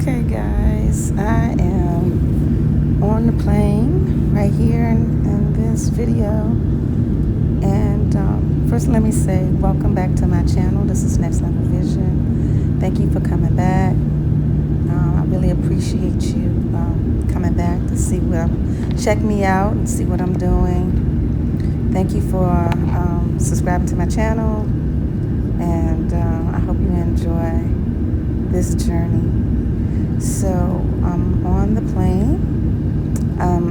Okay, guys, I am on the plane right here in this video. And first, let me say welcome back to my channel. This is Next Level Vision. Thank you for coming back. I really appreciate you coming back to see check me out and see what I'm doing. Thank you for subscribing to my channel, and I hope you enjoy this journey. So I'm on the plane.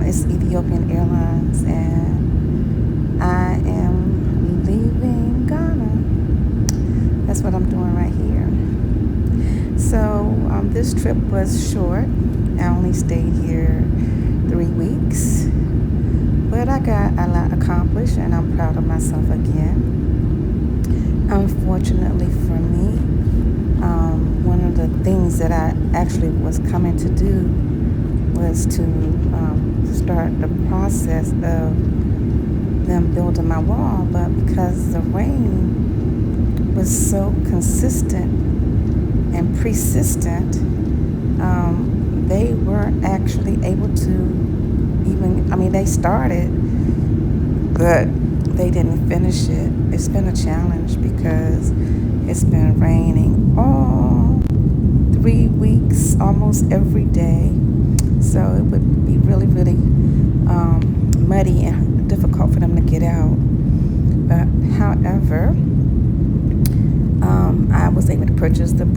It's Ethiopian Airlines, and I am leaving Ghana. That's what I'm doing right here. So this trip was short. I only stayed here 3 weeks, but I got a lot accomplished, and I'm proud of myself again. Unfortunately for me, one of the things that I actually was coming to do was to start the process of them building my wall, but because the rain was so consistent and persistent, they weren't actually able to they started, but they didn't finish it. It's been a challenge because it's been raining all 3 weeks, almost every day. So it would be really, really muddy and difficult for them to get out. But however, I was able to purchase the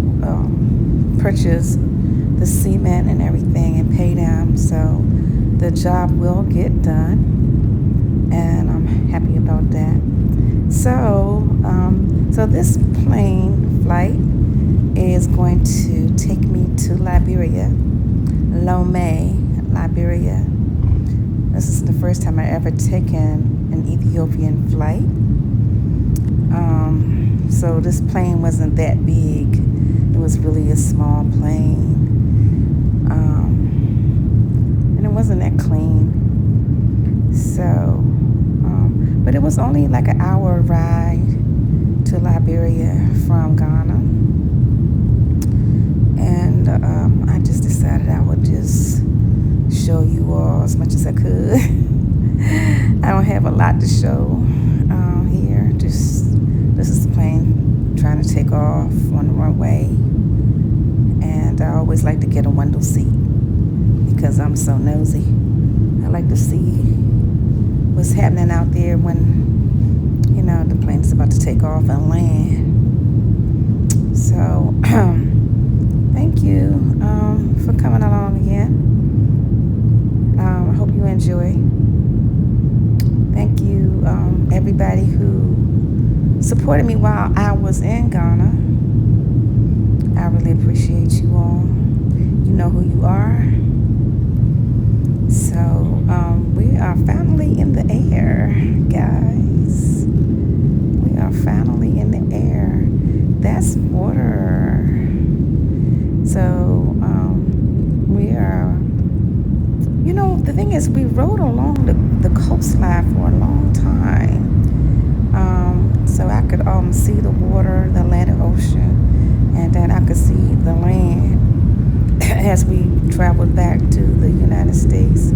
cement and everything and pay them. So the job will get done, and I'm happy about that. So this plane flight is going to take me to Liberia, Lomé, Liberia. This is the first time I ever taken an Ethiopian flight. So this plane wasn't that big. It was really a small plane. And it wasn't that clean. So, but it was only like an hour ride to Liberia from Ghana. And I just decided I would just show you all as much as I could. I don't have a lot to show here. This is the plane trying to take off on the runway. And I always like to get a window seat because I'm so nosy. I like to see what's happening out there when, the plane's about to take off and land. So, thank you for coming along again. I hope you enjoy. Thank you, everybody who supported me while I was in Ghana. I really appreciate you all. You know who you are. So, we are finally in the air, guys. We are finally in the air. That's water. So, we are, the thing is, we rode along the coastline for a long time. So I could see the water, the Atlantic Ocean, and then I could see the land as we traveled back to the United States.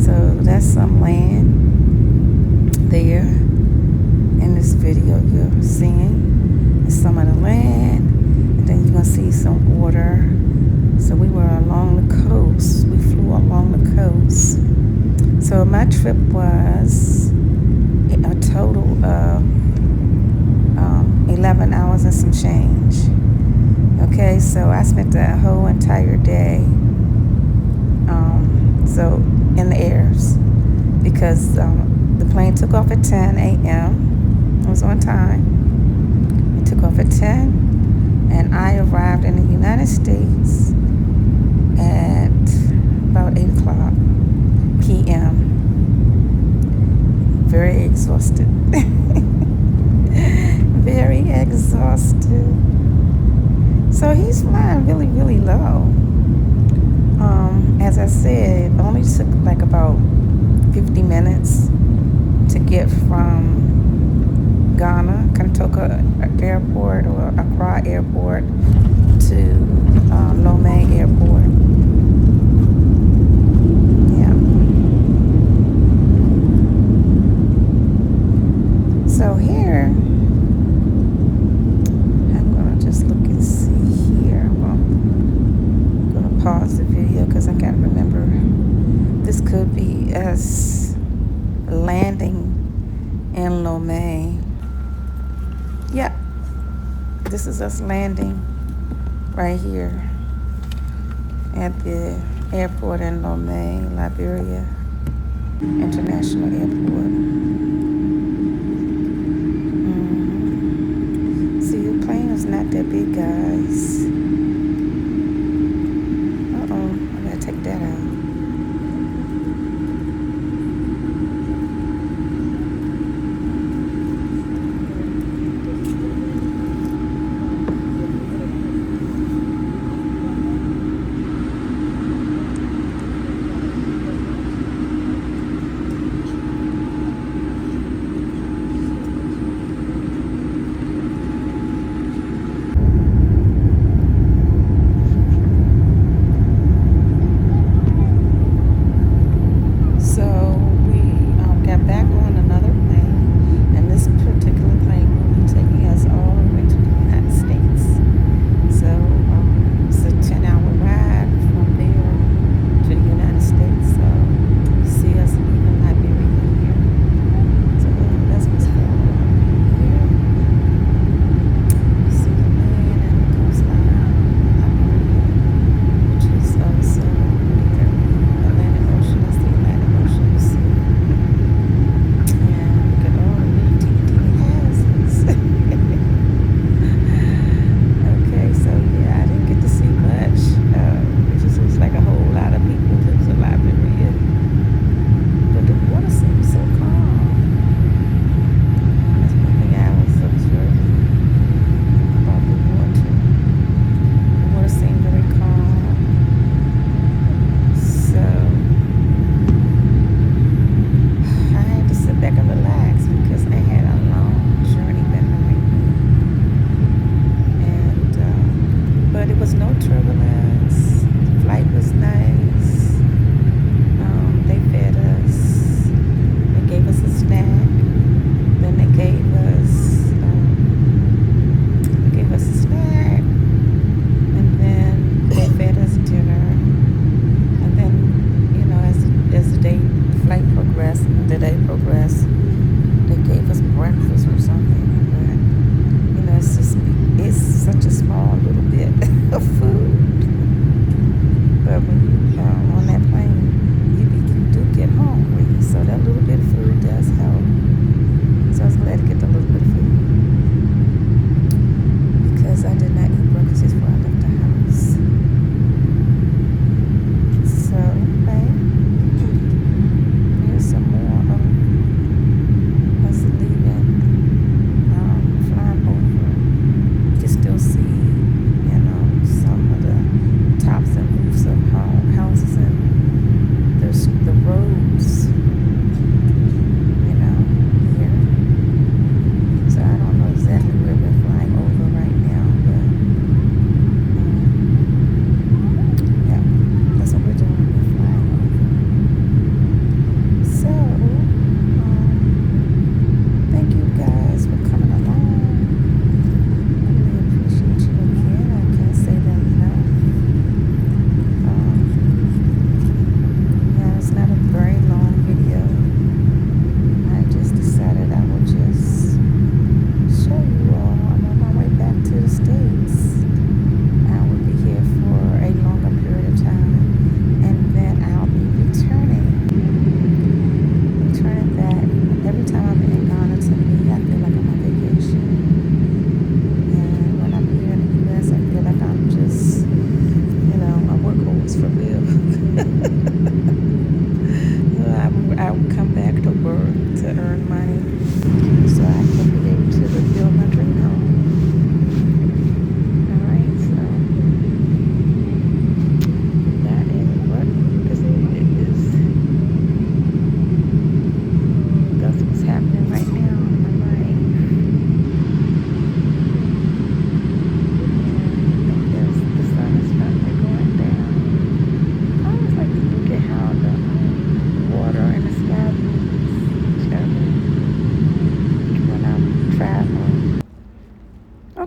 So that's some land there in this video you're seeing. It's some of the land, and then you're going to see some water. So we were along the coast. We flew along the coast. So my trip was a total of 11 hours and some change. Okay, so I spent the whole entire day so in the airs because the plane took off at 10 a.m. It was on time. It took off at 10, and I arrived in the United States at about 8 o'clock p.m. Very exhausted. Very exhausted. So he's flying really, really low. As I said, it only took like about 50 minutes to get from Ghana, Kantoka Airport or Accra Airport to Lomé Airport. Yeah. So here, I'm gonna just look and see here. I'm gonna pause the video because I gotta remember this could be us landing in Lomé. Yeah, this is us landing right here at the airport in Lomé, Liberia International Airport. See, the plane is not that big, guys. I gotta take that out.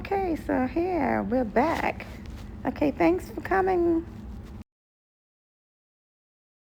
Okay, so here we're back. Okay, thanks for coming.